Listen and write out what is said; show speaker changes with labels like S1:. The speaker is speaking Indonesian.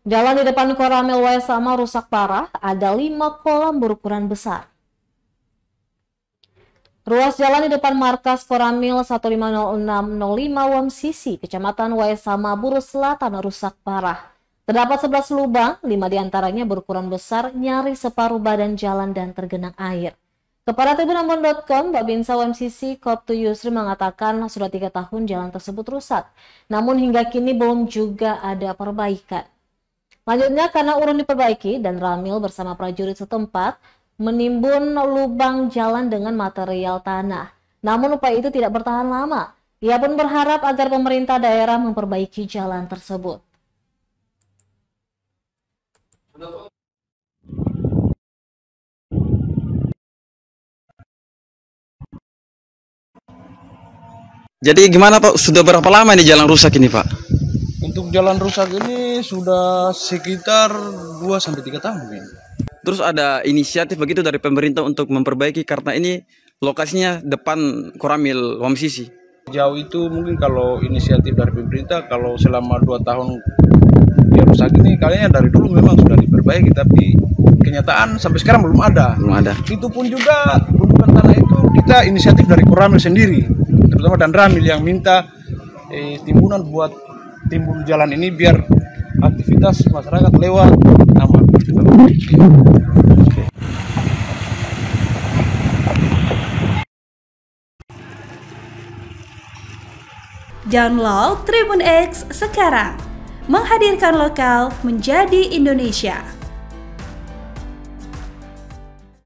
S1: Jalan di depan Koramil Waisama rusak parah, ada 5 kolam berukuran besar. Ruas jalan di depan markas Koramil 150605 Wamsisi, Kecamatan Waisama, Buru Selatan rusak parah. Terdapat 11 lubang, 5 diantaranya berukuran besar, nyaris separuh badan jalan dan tergenang air. Kepada tribunambon.com, Babinsa WMCC Koptu Yusri mengatakan sudah 3 tahun jalan tersebut rusak, namun hingga kini belum juga ada perbaikan. Lanjutnya, karena urun diperbaiki dan Ramil bersama prajurit setempat menimbun lubang jalan dengan material tanah. Namun upaya itu tidak bertahan lama. Ia pun berharap agar pemerintah daerah memperbaiki jalan tersebut.
S2: Jadi gimana Pak? Sudah berapa lama ini jalan rusak ini Pak?
S3: Untuk jalan rusak ini sudah sekitar 2-3 tahun ini.
S2: Terus ada inisiatif begitu dari pemerintah untuk memperbaiki karena ini lokasinya depan Koramil Wamsisi.
S3: Jauh itu mungkin kalau inisiatif dari pemerintah, kalau selama 2 tahun dia rusak ini, kayaknya dari dulu memang sudah diperbaiki, tapi kenyataan sampai sekarang belum ada.
S2: Belum ada.
S3: Itu pun juga gundukan tanah itu kita inisiatif dari Koramil sendiri, terutama dan Ramil yang minta timbunan buat timbun jalan ini biar aktivitas masyarakat lewat aman.
S4: Download Tribun X sekarang, menghadirkan lokal menjadi Indonesia.